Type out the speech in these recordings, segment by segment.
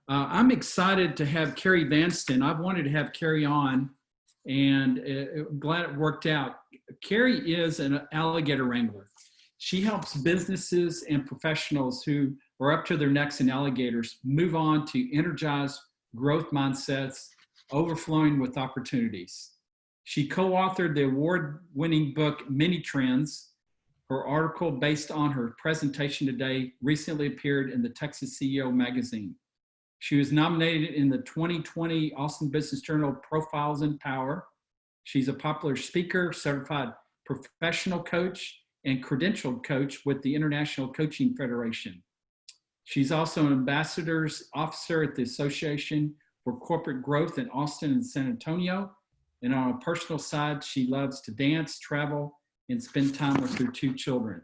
I'm excited to have Carrie Vanston. I've wanted to have Carrie on, and glad it worked out. Carrie is an alligator wrangler. She helps businesses and professionals who are up to their necks in alligators move on to energize growth mindsets, overflowing with opportunities. She co-authored the award-winning book, Many Trends. Her article, based on her presentation today, recently appeared in the Texas CEO magazine. She was nominated in the 2020 Austin Business Journal Profiles in Power. She's a popular speaker, certified professional coach, and credentialed coach with the International Coaching Federation. She's also an ambassador's officer at the Association for Corporate Growth in Austin and San Antonio. And on a personal side, she loves to dance, travel, and spend time with her 2 children.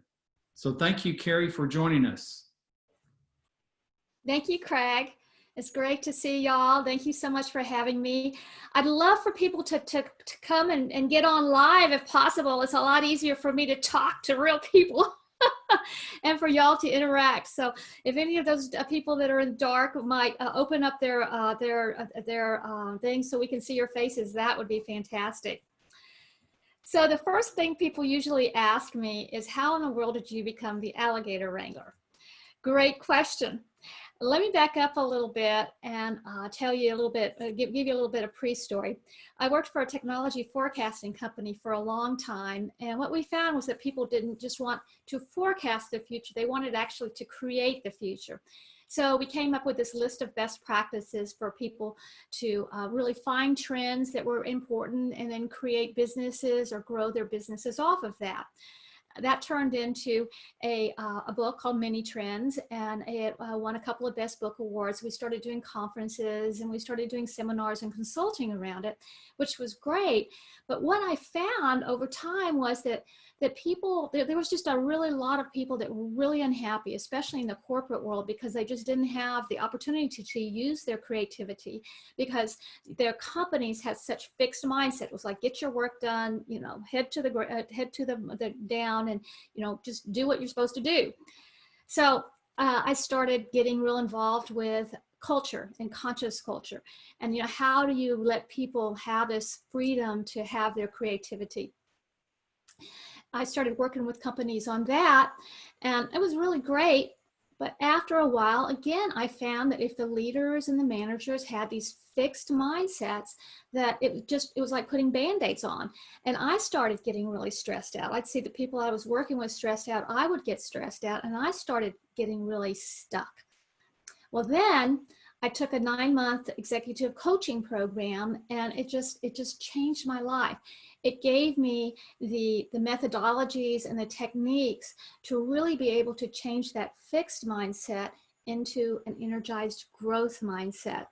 So thank you, Carrie, for joining us. Thank you, Craig. It's great to see y'all. Thank you so much for having me. I'd love for people to come and get on live if possible. It's a lot easier for me to talk to real people and for y'all to interact. So if any of those people that are in the dark might open up their things so we can see your faces, that would be fantastic. So the first thing people usually ask me is, how in the world did you become the alligator wrangler? Great question. Let me back up a little bit and tell you a little bit, give you a little bit of pre-story. I worked for a technology forecasting company for a long time, and what we found was that people didn't just want to forecast the future, they wanted actually to create the future. So we came up with this list of best practices for people to really find trends that were important and then create businesses or grow their businesses off of that. That turned into a book called Many Trends, and it won a couple of Best Book Awards. We started doing conferences and we started doing seminars and consulting around it, which was great. But what I found over time was that people, there was just a really lot of people that were really unhappy, especially in the corporate world, because they just didn't have the opportunity to use their creativity, because their companies had such fixed mindset. It was like, get your work done, you know, head to the down, and just do what you're supposed to do. So I started getting real involved with culture and conscious culture, and how do you let people have this freedom to have their creativity. I started working with companies on that, and it was really great. But after a while, again, I found that if the leaders and the managers had these fixed mindsets, that it was like putting Band-Aids on. And I started getting really stressed out. I'd see the people I was working with stressed out. I would get stressed out, and I started getting really stuck. Well, then I took a 9-month executive coaching program, and it just changed my life. It gave me the methodologies and the techniques to really be able to change that fixed mindset into an energized growth mindset.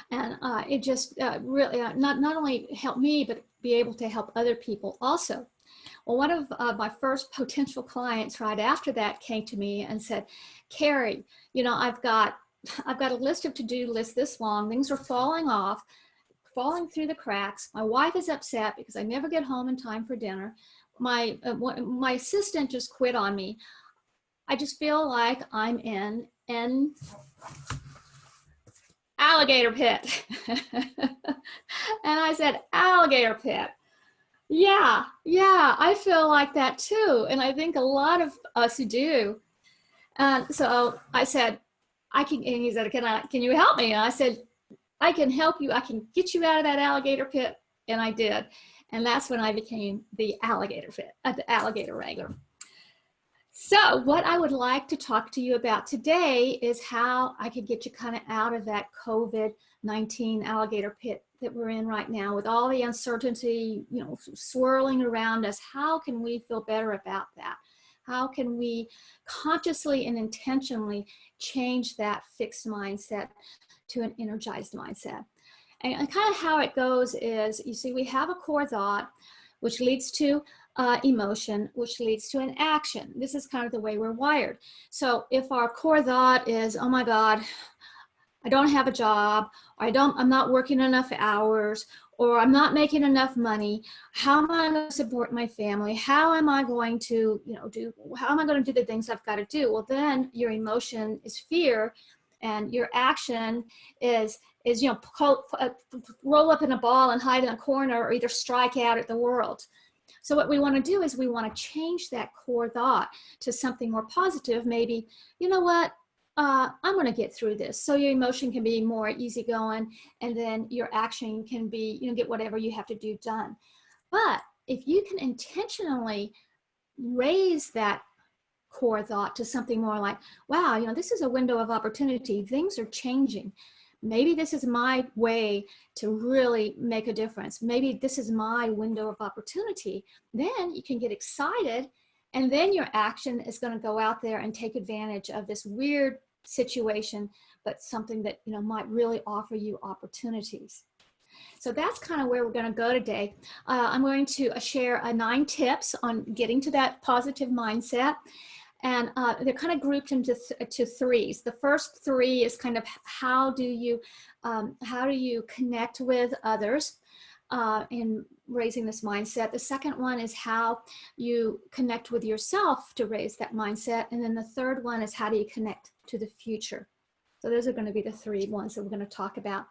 And it just really not only helped me, but be able to help other people also. Well, one of my first potential clients right after that came to me and said, Carrie, I've got a list of to-do lists this long. Things are falling through the cracks. My wife is upset because I never get home in time for dinner. My assistant just quit on me. I just feel like I'm in an alligator pit. And I said, alligator pit. Yeah, I feel like that too. And I think a lot of us do. So I said, and he said, can you help me? And I said, I can help you. I can get you out of that alligator pit. And I did. And that's when I became the alligator wrangler. So what I would like to talk to you about today is how I could get you kind of out of that COVID-19 alligator pit that we're in right now, with all the uncertainty, swirling around us. How can we feel better about that? How can we consciously and intentionally change that fixed mindset to an energized mindset? And kind of how it goes is, you see, we have a core thought, which leads to emotion, which leads to an action. This is kind of the way we're wired. So if our core thought is, oh my God, I don't have a job, or I'm not working enough hours, or I'm not making enough money, how am I going to support my family? How am I going to, how am I going to do the things I've got to do? Well, then your emotion is fear, and your action is roll up in a ball and hide in a corner, or either strike out at the world. So what we want to do is we want to change that core thought to something more positive. Maybe, you know what, I'm going to get through this. So your emotion can be more easygoing, and then your action can be, get whatever you have to do done. But if you can intentionally raise that core thought to something more like, wow, this is a window of opportunity. Things are changing. Maybe this is my way to really make a difference. Maybe this is my window of opportunity. Then you can get excited, and then your action is going to go out there and take advantage of this weird situation, but something that might really offer you opportunities. So that's kind of where we're going to go today. I'm going to share 9 tips on getting to that positive mindset. And they're kind of grouped into threes. The first 3 is kind of how do you connect with others in raising this mindset. The second one is how you connect with yourself to raise that mindset. And then the third one is how do you connect to the future. So those are going to be the 3 ones that we're going to talk about.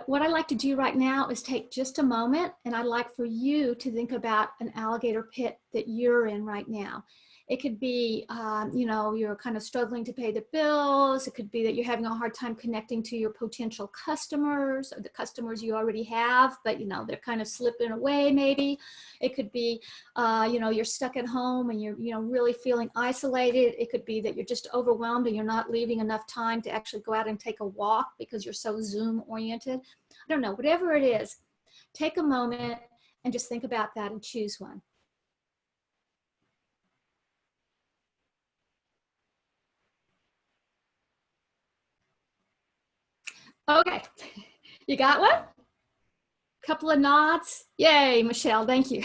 What I like to do right now is take just a moment, and I'd like for you to think about an alligator pit that you're in right now. It could be, you're kind of struggling to pay the bills. It could be that you're having a hard time connecting to your potential customers, or the customers you already have, but they're kind of slipping away maybe. It could be, you're stuck at home and you're really feeling isolated. It could be that you're just overwhelmed and you're not leaving enough time to actually go out and take a walk because you're so Zoom oriented. I don't know, whatever it is, take a moment and just think about that and choose one. Okay, you got one? Couple of nods. Yay, Michelle, thank you.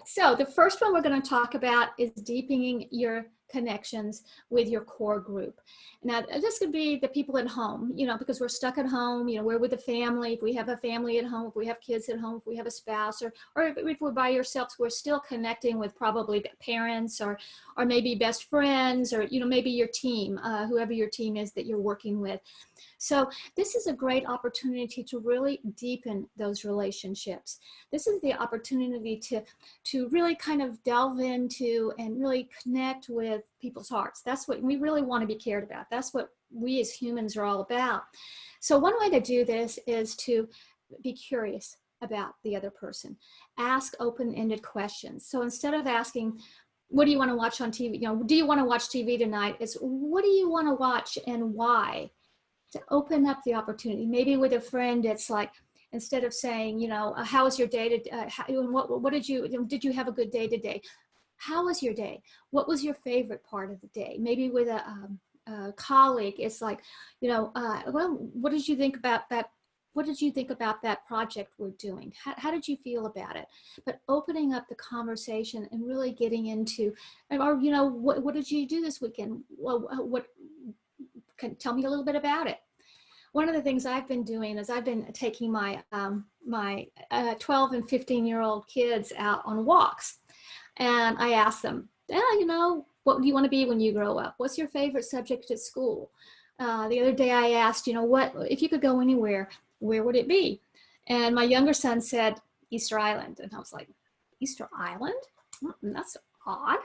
So the first one we're going to talk about is deepening your connections with your core group. Now, this could be the people at home, because we're stuck at home, we're with a family. If we have a family at home, if we have kids at home, if we have a spouse, or if we're by ourselves, we're still connecting with probably parents or maybe best friends, or, maybe your team, whoever your team is that you're working with. So this is a great opportunity to really deepen those relationships. This is the opportunity to really kind of delve into and really connect with people's hearts. That's what we really want to be cared about. That's what we as humans are all about. So one way to do this is to be curious about the other person. Ask open-ended questions. So instead of asking, what do you want to watch on TV? Do you want to watch TV tonight? It's what do you want to watch and why? To open up the opportunity. Maybe with a friend, it's like, instead of saying, how was your day what did you have a good day today? How was your day? What was your favorite part of the day? Maybe with a colleague, it's like, well, what did you think about that? What did you think about that project we're doing? How did you feel about it? But opening up the conversation and really getting into, or, what did you do this weekend? Well, tell me a little bit about it. One of the things I've been doing is I've been taking my 12 and 15-year-old kids out on walks. And I ask them, what do you want to be when you grow up? What's your favorite subject at school? The other day I asked, what, if you could go anywhere, where would it be? And my younger son said, Easter Island. And I was like, Easter Island? That's odd.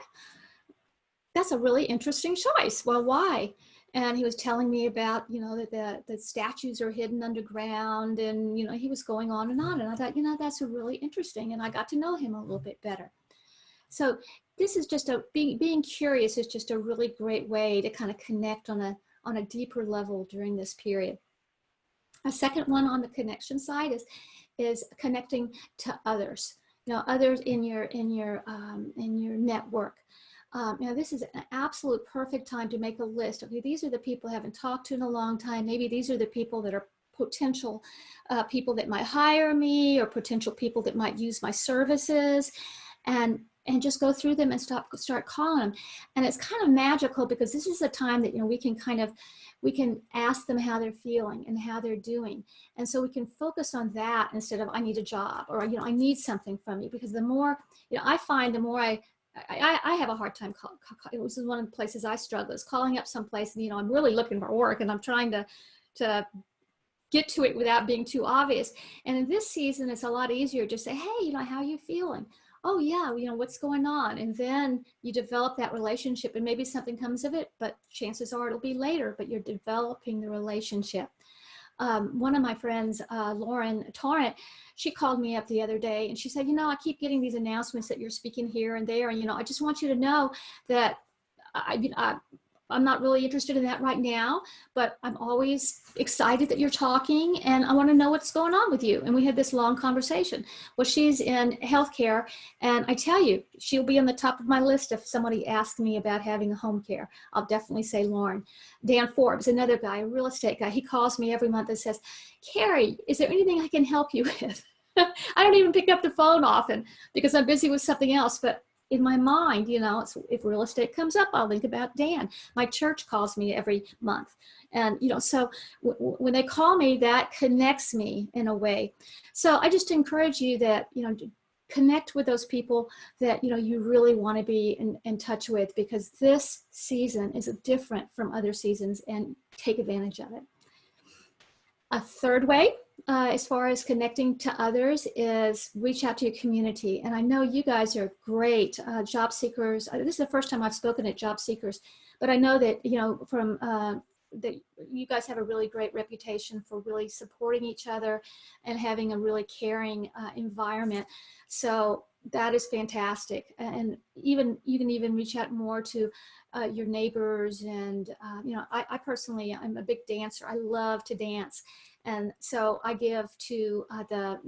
That's a really interesting choice. Well, why? And he was telling me about, that the statues are hidden underground, and, he was going on. And I thought, that's a really interesting. And I got to know him a little bit better. So this is just being curious is just a really great way to kind of connect on a deeper level during this period. A second one on the connection side is connecting to others, others in your network. This is an absolute perfect time to make a list. Okay, these are the people I haven't talked to in a long time. Maybe these are the people that are potential people that might hire me, or potential people that might use my services, and just go through them and start calling them. And it's kind of magical, because this is a time that we can ask them how they're feeling and how they're doing. And so we can focus on that instead of I need a job, or I need something from you. Because the more, I find the more I I have a hard time this is one of the places I struggle, is calling up someplace and, I'm really looking for work and I'm trying to get to it without being too obvious. And in this season, it's a lot easier to say, hey, how are you feeling? Oh yeah, what's going on? And then you develop that relationship and maybe something comes of it, but chances are it'll be later, but you're developing the relationship. One of my friends, Lauren Torrent, she called me up the other day and she said, I keep getting these announcements that you're speaking here and there. And, I just want you to know that I'm not really interested in that right now, but I'm always excited that you're talking and I want to know what's going on with you. And we had this long conversation. Well, she's in healthcare, and I tell you, she'll be on the top of my list if somebody asks me about having a home care. I'll definitely say Lauren. Dan Forbes, another guy, a real estate guy, he calls me every month and says, Carrie, is there anything I can help you with? I don't even pick up the phone often because I'm busy with something else, but in my mind, if real estate comes up, I'll think about Dan. My church calls me every month. And, so when they call me, that connects me in a way. So I just encourage you that, to connect with those people that, you really want to be in touch with, because this season is different from other seasons, and take advantage of it. A third way, as far as connecting to others, is reach out to your community. And I know you guys are great job seekers. This is the first time I've spoken at job seekers, but I know that, from that you guys have a really great reputation for really supporting each other and having a really caring environment. So that is fantastic. And you can even reach out more to your neighbors. And, I personally, I'm a big dancer. I love to dance. And so I give to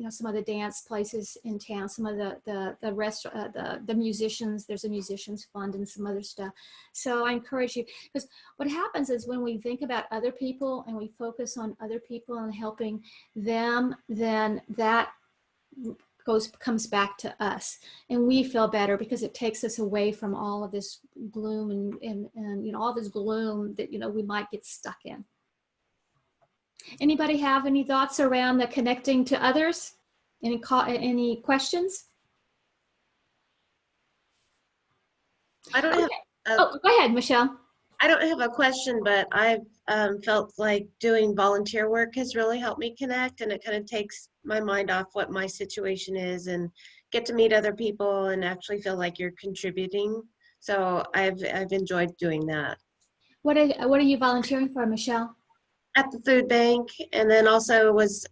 some of the dance places in town, some of the restaurant, the musicians. There's a musicians fund and some other stuff. So I encourage you, because what happens is when we think about other people and we focus on other people and helping them, then that comes back to us, and we feel better because it takes us away from all of this gloom and all this gloom that we might get stuck in. Anybody have any thoughts around the connecting to others? Any questions? I don't have. Go ahead, Michelle. I don't have a question, but I've felt like doing volunteer work has really helped me connect, and it kind of takes my mind off what my situation is and get to meet other people and actually feel like you're contributing. So I've enjoyed doing that. What are you volunteering for, Michelle? At the food bank, and then also was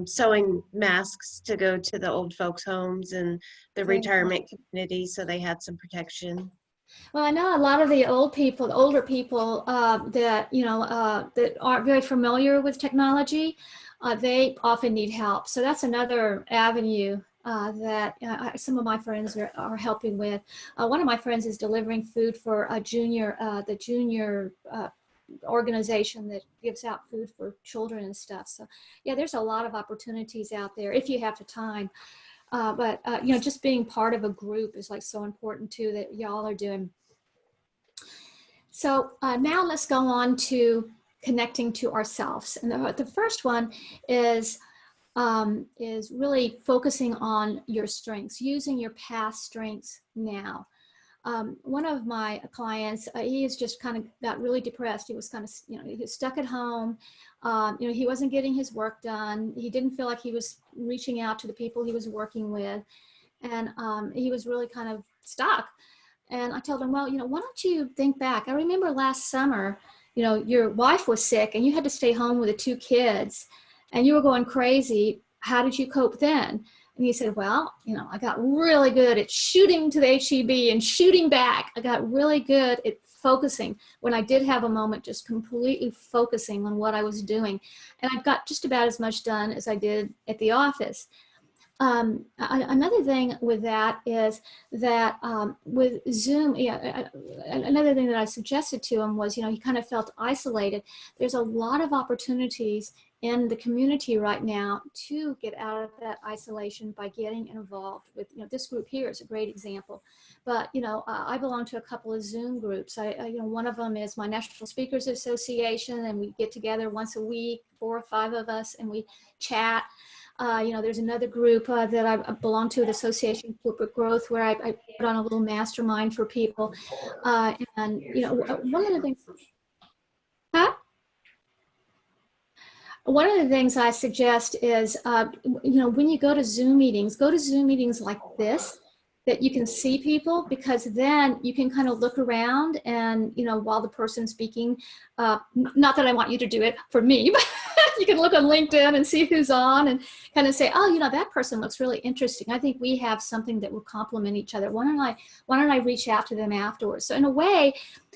sewing masks to go to the old folks' homes and the retirement community, so they had some protection. Well, I know a lot of the older people that that aren't very familiar with technology, they often need help. So that's another avenue that some of my friends are helping with. One of my friends is delivering food for the junior organization that gives out food for children and stuff. So yeah, there's a lot of opportunities out there if you have the time. But just being part of a group is like so important too, that y'all are doing. So now let's go on to connecting to ourselves. And the first one is really focusing on your strengths, using your past strengths now. One of my clients, he is just kind of got really depressed. He was kind of, he was stuck at home. He wasn't getting his work done. He didn't feel like he was reaching out to the people he was working with. And he was really kind of stuck. And I told him, well, why don't you think back? I remember last summer, your wife was sick and you had to stay home with the 2 kids and you were going crazy. How did you cope then? And he said, well, I got really good at shooting to the HEB and shooting back. I got really good at focusing when I did have a moment, just completely focusing on what I was doing. And I got just about as much done as I did at the office. Another thing with that is that with Zoom, another thing that I suggested to him was, he kind of felt isolated. There's a lot of opportunities in the community right now to get out of that isolation by getting involved with, this group here is a great example. But, I belong to a couple of Zoom groups. One of them is my National Speakers Association, and we get together once a week, 4 or 5 of us, and we chat. There's another group that I belong to, the Association for Corporate Growth, where I put on a little mastermind for people. And one of the things, huh? One of the things I suggest is, when you go to Zoom meetings like this, that you can see people, because then you can kind of look around and, while the person's speaking, not that I want you to do it for me, but you can look on LinkedIn and see who's on and kind of say, oh, that person looks really interesting. I think we have something that will complement each other. Why don't I reach out to them afterwards? So in a way,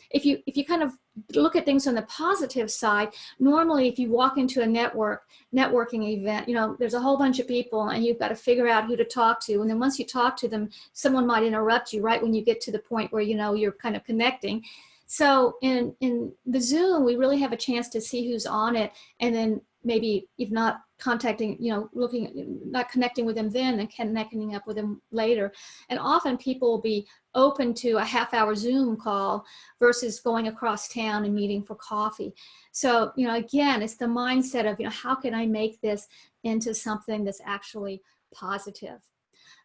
if you kind of look at things on the positive side, normally if you walk into a networking event, there's a whole bunch of people and you've got to figure out who to talk to. And then once you talk to them, someone might interrupt you right when you get to the point where, you're kind of connecting. So in the Zoom, we really have a chance to see who's on it, and then maybe if not contacting, not connecting with them then and connecting up with them later. And often people will be open to a half-hour Zoom call versus going across town and meeting for coffee. So, again, it's the mindset of, how can I make this into something that's actually positive?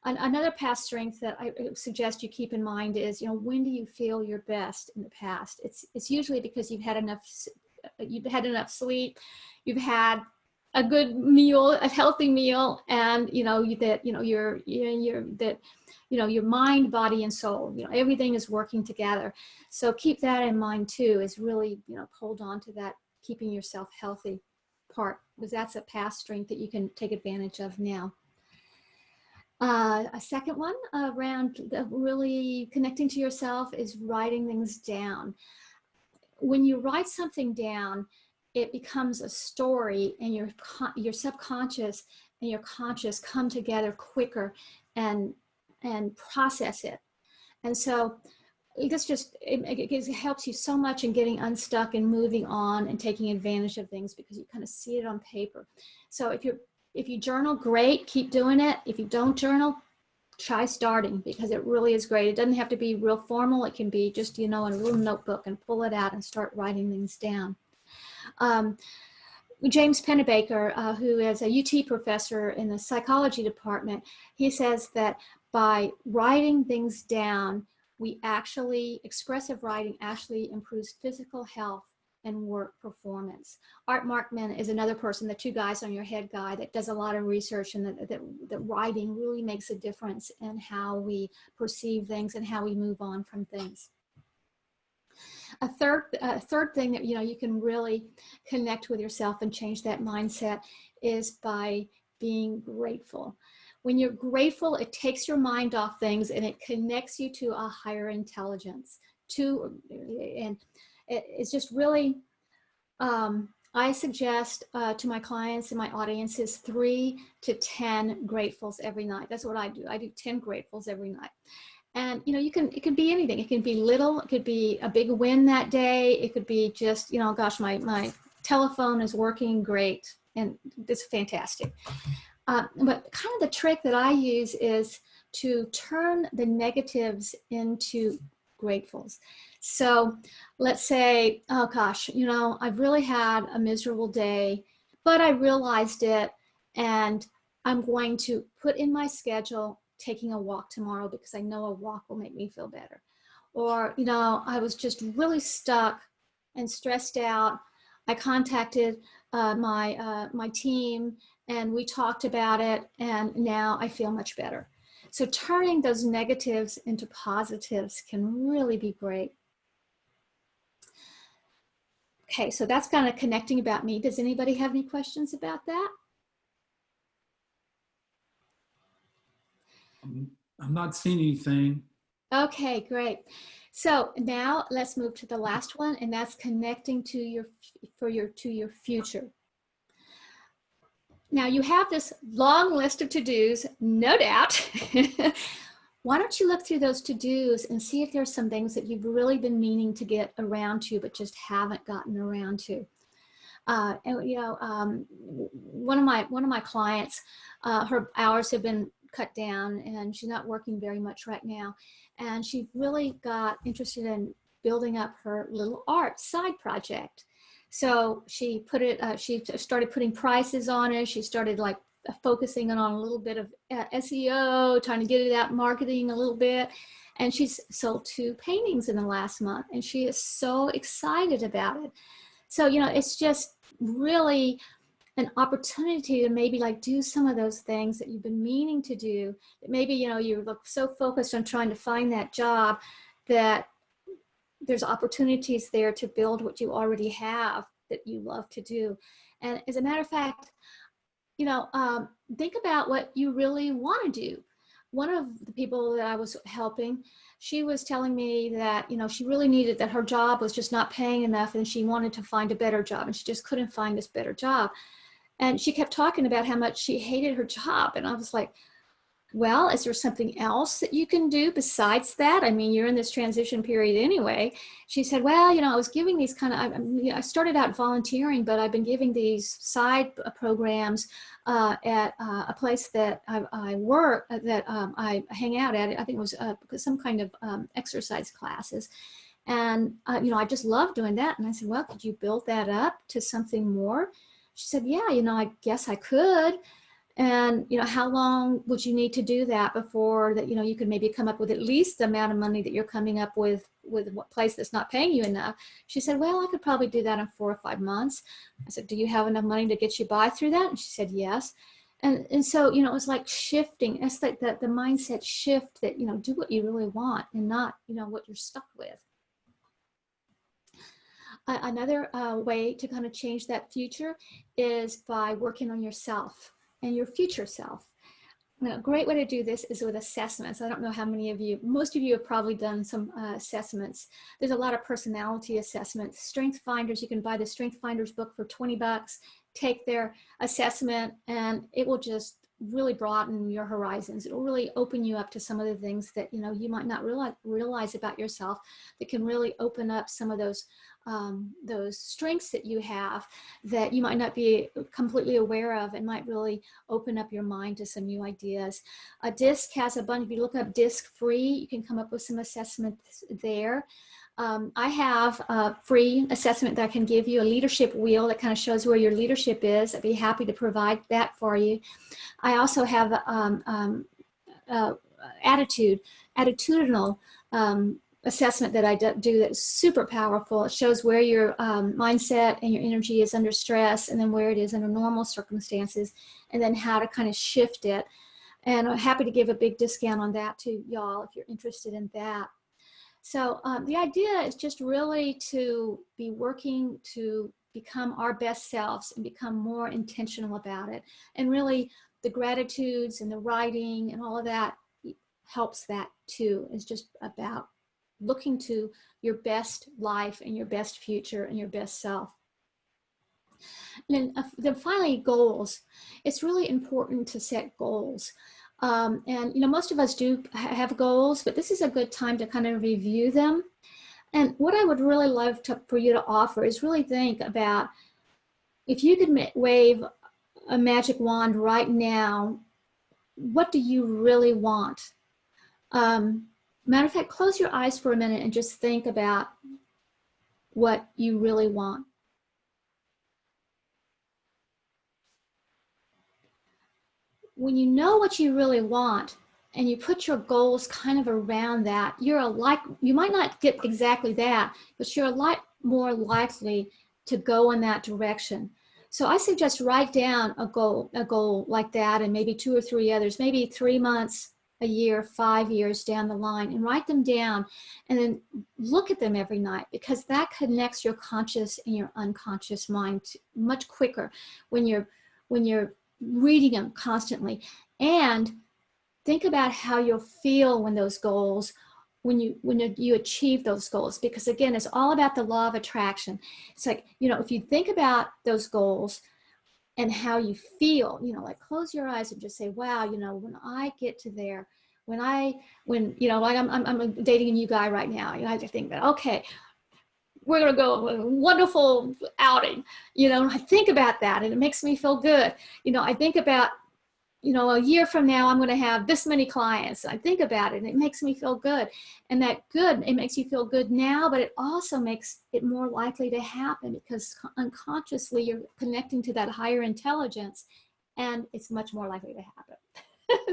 Another past strength that I suggest you keep in mind is, when do you feel your best in the past? It's usually because you've had enough sleep, you've had a good meal, a healthy meal, and your mind, body, and soul, everything is working together. So keep that in mind too, is really, hold on to that keeping yourself healthy part, because that's a past strength that you can take advantage of now. A second one around really connecting to yourself is writing things down. When you write something down, it becomes a story, and your subconscious and your conscious come together quicker and process it. And so it helps you so much in getting unstuck and moving on and taking advantage of things, because you kind of see it on paper. So if you journal, great, keep doing it. If you don't journal, try starting, because it really is great. It doesn't have to be real formal. It can be just, in a little notebook, and pull it out and start writing things down. James Pennebaker, who is a UT professor in the psychology department, he says that by writing things down, expressive writing actually improves physical health and work performance. Art Markman is another person, the two guys on your head guy, that does a lot of research, and that writing really makes a difference in how we perceive things and how we move on from things. A third thing that you can really connect with yourself and change that mindset is by being grateful. When you're grateful, it takes your mind off things and it connects you to a higher intelligence. And it's just really, I suggest to my clients and my audiences 3 to 10 gratefuls every night. That's what I do. I do 10 gratefuls every night. And it can be anything. It can be little. It could be a big win that day. It could be just, gosh, my telephone is working great, and it's fantastic. But kind of the trick that I use is to turn the negatives into gratefuls. So let's say, oh gosh, I've really had a miserable day, but I realized it, and I'm going to put in my schedule taking a walk tomorrow, because I know a walk will make me feel better. Or, I was just really stuck and stressed out. I contacted my team, and we talked about it, and now I feel much better. So turning those negatives into positives can really be great. Okay, so that's kind of connecting about me. Does anybody have any questions about that? I'm not seeing anything. Okay, great. So now let's move to the last one, and that's connecting to your future. Now you have this long list of to-dos, no doubt. Why don't you look through those to-dos and see if there's some things that you've really been meaning to get around to, but just haven't gotten around to. One of my clients, her hours have been cut down, and she's not working very much right now. And she really got interested in building up her little art side project. So she she started putting prices on it. She started like focusing on a little bit of SEO, trying to get it out marketing a little bit. And she's sold 2 paintings in the last month, and she is so excited about it. So, you know, it's just really an opportunity to maybe like do some of those things that you've been meaning to do. That maybe, you know, you're so focused on trying to find that job that there's opportunities there to build what you already have that you love to do. And as a matter of fact, you know, think about what you really want to do. One of the people that I was helping, she was telling me that, you know, she really needed, that her job was just not paying enough and she wanted to find a better job, and she just couldn't find this better job. And she kept talking about how much she hated her job. And I was like, well, is there something else that you can do besides that? I mean, you're in this transition period anyway. She said, well, you know, I was giving these kind of, I started out volunteering, but I've been giving these side programs at a place that I work, that I hang out at. I think it was some kind of exercise classes. And, you know, I just love doing that. And I said, well, could you build that up to something more? She said, yeah, you know, I guess I could. And, you know, how long would you need to do that before that, you know, you could maybe come up with at least the amount of money that you're coming up with a place that's not paying you enough? She said, well, I could probably do that in 4 or 5 months. I said, do you have enough money to get you by through that? And she said, yes. And so, you know, it was like shifting. It's like the mindset shift that, you know, do what you really want and not, you know, what you're stuck with. Another way to kind of change that future is by working on yourself and your future self. Now, a great way to do this is with assessments. I don't know how many of you, most of you have probably done some assessments. There's a lot of personality assessments. Strength Finders, you can buy the Strength Finders book for 20 bucks, take their assessment, and it will just really broaden your horizons. It will really open you up to some of the things that, you know, you might not realize about yourself, that can really open up some of those strengths that you have that you might not be completely aware of, and might really open up your mind to some new ideas. A DISC has a bunch. If you look up DISC free, you can come up with some assessments there. I have a free assessment that I can give you, a leadership wheel that kind of shows where your leadership is. I'd be happy to provide that for you. I also have attitudinal assessment that I do that's super powerful. It shows where your mindset and your energy is under stress, and then where it is under normal circumstances, and then how to kind of shift it. And I'm happy to give a big discount on that to y'all if you're interested in that. So the idea is just really to be working to become our best selves and become more intentional about it. And really the gratitudes and the writing and all of that helps that too. It's just about looking to your best life and your best future and your best self. And then finally, goals. It's really important to set goals. And, you know, most of us do have goals, but this is a good time to kind of review them. And what I would really love for you to offer is really think about, if you could wave a magic wand right now, what do you really want? Matter of fact, close your eyes for a minute and just think about what you really want. When you know what you really want and you put your goals kind of around that, you might not get exactly that, but you're a lot more likely to go in that direction. So I suggest write down a goal like that, and maybe 2 or 3 others, maybe 3 months, a year, 5 years down the line, and write them down and then look at them every night, because that connects your conscious and your unconscious mind much quicker when you're reading them constantly. And think about how you'll feel when those goals, when you achieve those goals, because again, it's all about the law of attraction. It's like, you know, if you think about those goals and how you feel, you know, like close your eyes and just say, wow, you know, when I get to there, when you know, like I'm dating a new guy right now, you know, I have to think that, okay, we're going to go on a wonderful outing, you know, and I think about that and it makes me feel good. You know, I think about, you know, a year from now, I'm going to have this many clients. I think about it and it makes me feel good. And that good, it makes you feel good now, but it also makes it more likely to happen, because unconsciously you're connecting to that higher intelligence and it's much more likely to happen.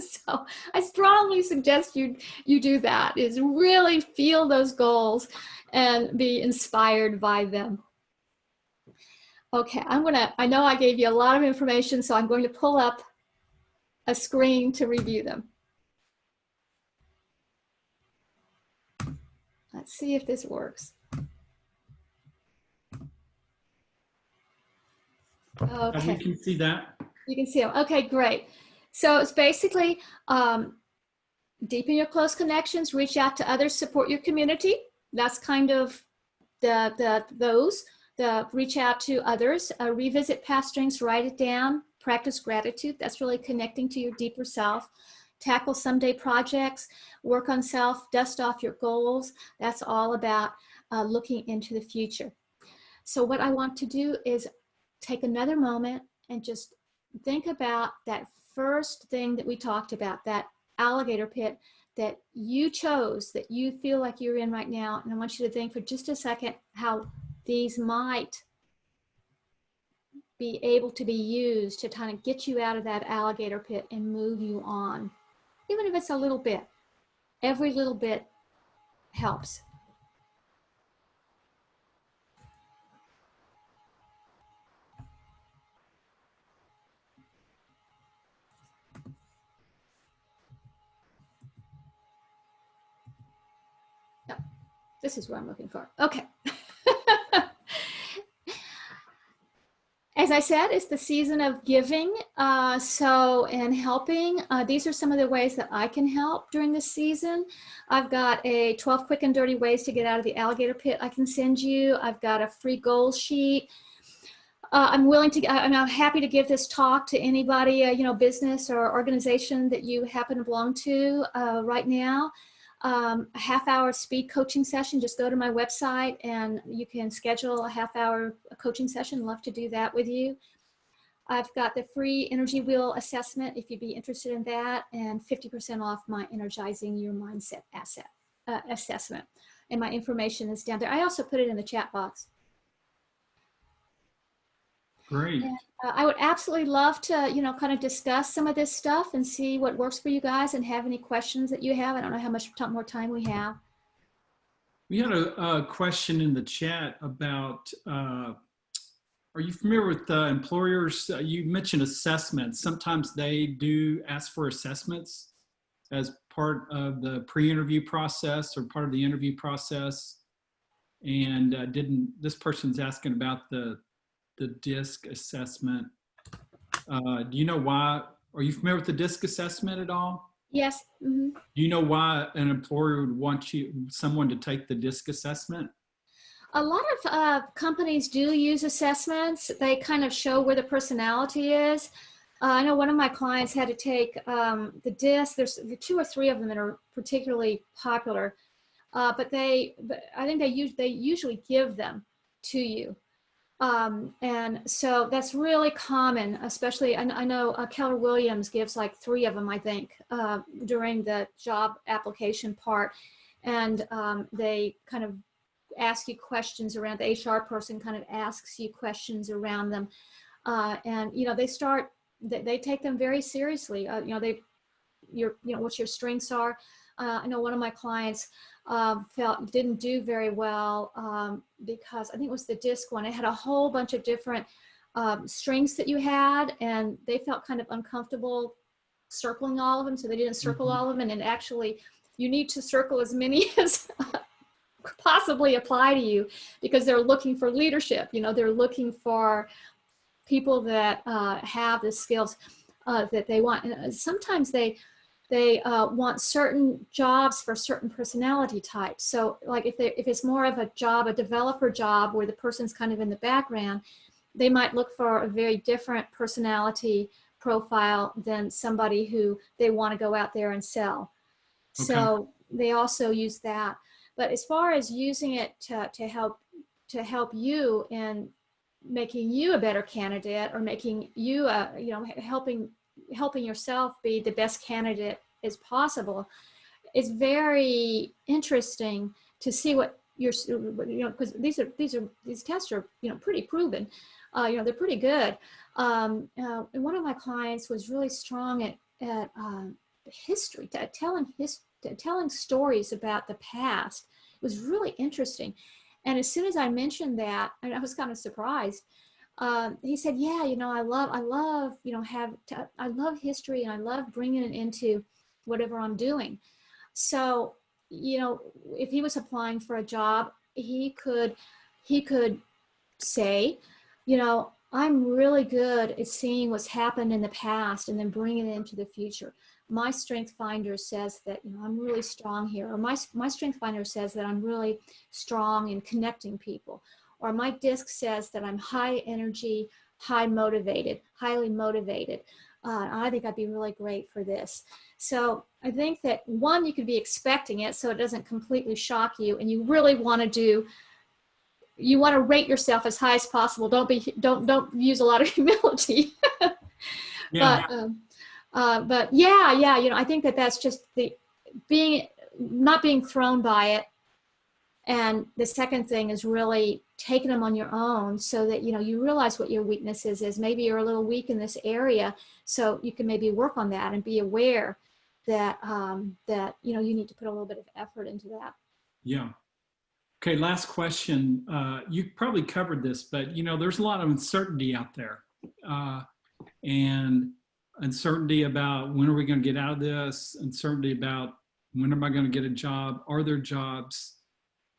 So I strongly suggest you do that, is really feel those goals and be inspired by them. Okay, I know I gave you a lot of information, so I'm going to pull up a screen to review them. Let's see if this works. Okay. You can see that. You can see them. Okay, great. So it's basically deepen your close connections, reach out to others, support your community. That's kind of the reach out to others, revisit past strengths, write it down, practice gratitude. That's really connecting to your deeper self. Tackle someday projects, work on self, dust off your goals. That's all about looking into the future. So what I want to do is take another moment and just think about that first thing that we talked about, that alligator pit that you chose, that you feel like you're in right now. And I want you to think for just a second how these might be able to be used to kind of get you out of that alligator pit and move you on. Even if it's a little bit, every little bit helps. No, this is what I'm looking for. Okay. As I said, it's the season of giving, and helping. These are some of the ways that I can help during this season. I've got a 12 quick and dirty ways to get out of the alligator pit I can send you. I've got a free goals sheet. I'm happy to give this talk to anybody, business or organization that you happen to belong to right now. A half-hour speed coaching session. Just go to my website and you can schedule a half-hour coaching session. Love to do that with you. I've got the free energy wheel assessment if you'd be interested in that, and 50% off my Energizing Your Mindset assessment. And my information is down there. I also put it in the chat box. Great. And, I would absolutely love to, kind of discuss some of this stuff and see what works for you guys and have any questions that you have. I don't know how much more time we have. We had a question in the chat about, are you familiar with employers? You mentioned assessments. Sometimes they do ask for assessments as part of the pre-interview process or part of the interview process. And this person's asking about the DISC assessment. Do you know why? Are you familiar with the DISC assessment at all? Yes. Mm-hmm. Do you know why an employer would want someone to take the DISC assessment? A lot of companies do use assessments. They kind of show where the personality is. I know one of my clients had to take the DISC. There's 2 or 3 of them that are particularly popular, but I think they usually give them to you. And so that's really common, especially, I know Keller Williams gives like 3 of them, I think, during the job application part. And they kind of ask you questions around, the HR person kind of asks you questions around them. And, they take them very seriously. What your strengths are. I know one of my clients didn't do very well because I think it was the DISC one. It had a whole bunch of different strengths that you had, and they felt kind of uncomfortable circling all of them, so they didn't circle all of them. And actually, you need to circle as many as possibly apply to you, because they're looking for leadership. They're looking for people that have the skills that they want. And sometimes they want certain jobs for certain personality types. So like if it's more of a developer job where the person's kind of in the background, they might look for a very different personality profile than somebody who they want to go out there and sell. Okay. So they also use that. But as far as using it to help you in making you a better candidate, or making you helping yourself be the best candidate as possible, it's very interesting to see what because these tests are, pretty proven. They're pretty good. And one of my clients was really strong at history, telling stories about the past. It was really interesting. And as soon as I mentioned that, and I was kind of surprised, he said, yeah, I love history, and I love bringing it into whatever I'm doing. So, if he was applying for a job, he could say, I'm really good at seeing what's happened in the past and then bringing it into the future. My strength finder says that, I'm really strong here, or my strength finder says that I'm really strong in connecting people, or my disc says that I'm high energy, highly motivated. I think I'd be really great for this. So I think that, one, you could be expecting it so it doesn't completely shock you, and you really want to rate yourself as high as possible. Don't use a lot of humility. Yeah. But yeah, I think that's just not being thrown by it. And the second thing is really taking them on your own, so that, you realize what your weaknesses is. Maybe you're a little weak in this area, so you can maybe work on that and be aware that, you need to put a little bit of effort into that. Yeah. Okay, last question. You probably covered this, but there's a lot of uncertainty out there, and uncertainty about when are we going to get out of this, uncertainty about when am I going to get a job, are there jobs,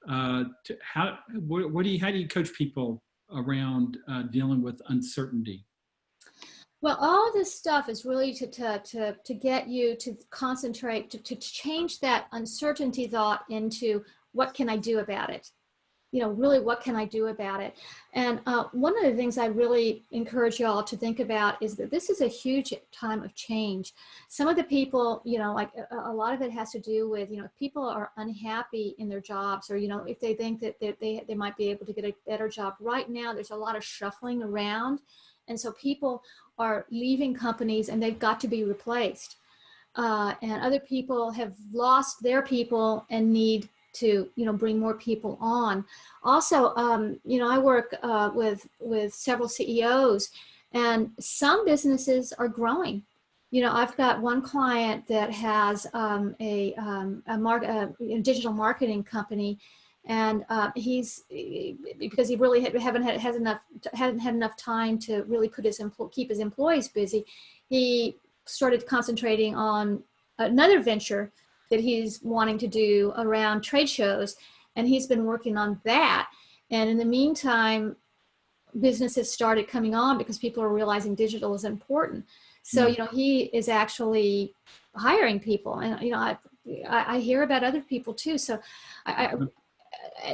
how do you coach people around dealing with uncertainty? Well, all of this stuff is really to get you to concentrate, to change that uncertainty thought into, what can I do about it? Really, what can I do about it? And one of the things I really encourage y'all to think about is that this is a huge time of change. Some of the people, like a lot of it has to do with, if people are unhappy in their jobs, or, if they think that they might be able to get a better job. Right now, there's a lot of shuffling around. And so people are leaving companies and they've got to be replaced. And other people have lost their people and need to, bring more people on. Also, I work with several CEOs, and some businesses are growing. I've got one client that has a digital marketing company, and because he really hadn't had enough time to really keep his employees busy, he started concentrating on another venture that he's wanting to do around trade shows, and he's been working on that. And in the meantime, businesses started coming on because people are realizing digital is important. So, he is actually hiring people, and I hear about other people too. So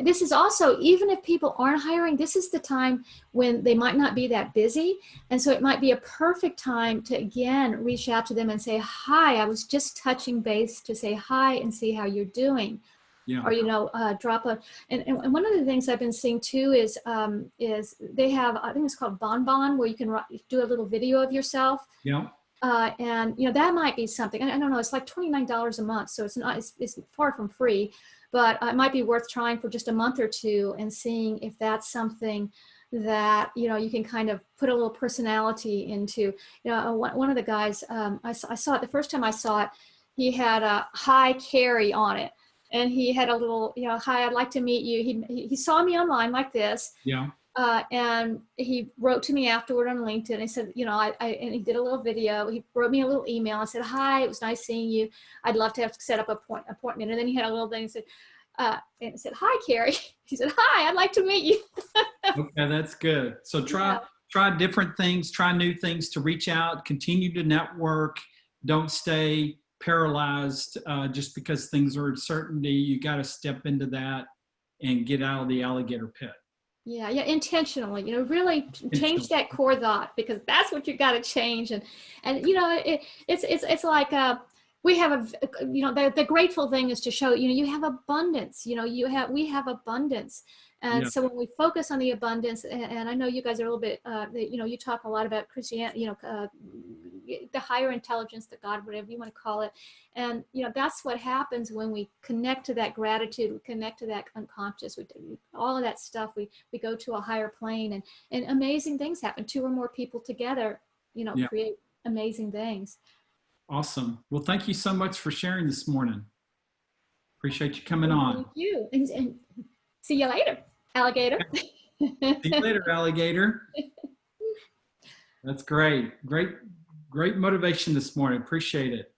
this is also, even if people aren't hiring, this is the time when they might not be that busy. And so it might be a perfect time to, again, reach out to them and say, hi, I was just touching base to say hi and see how you're doing. Yeah. Or, drop and one of the things I've been seeing too is they have, I think it's called Bonbon, where you can do a little video of yourself. Yeah. And, that might be something. I don't know, it's like $29 a month. So it's far from free. But it might be worth trying for just a month or two and seeing if that's something that, you can kind of put a little personality into. One of the guys, I saw it, the first time I saw it, he had a "Hi, Carrie" on it. And he had a little, "Hi, I'd like to meet you." He saw me online like this. Yeah. And he wrote to me afterward on LinkedIn. He said, and he did a little video. He wrote me a little email. I said, "Hi, it was nice seeing you. I'd love to have to set up an appointment." And then he had a little thing. He said, and it said, "Hi, Carrie." He said, "Hi, I'd like to meet you." Okay, that's good. So try different things, try new things to reach out, continue to network. Don't stay paralyzed just because things are uncertainty. You got to step into that and get out of the alligator pit. Yeah, intentionally, really change that core thought, because that's what you got to change. And it's like we have the grateful thing is to show, you have abundance, we have abundance. And so when we focus on the abundance, and I know you guys are a little bit, you talk a lot about Christianity, the higher intelligence, the God, whatever you want to call it. And, you know, that's what happens when we connect to that gratitude, we connect to that unconscious, all of that stuff, we go to a higher plane, and amazing things happen. Two or more people together, you know, Yeah. create amazing things. Awesome. Well, thank you so much for sharing this morning. Appreciate you coming on. Thank you. And see you later, alligator. See you later, alligator. That's great. Great motivation this morning. Appreciate it.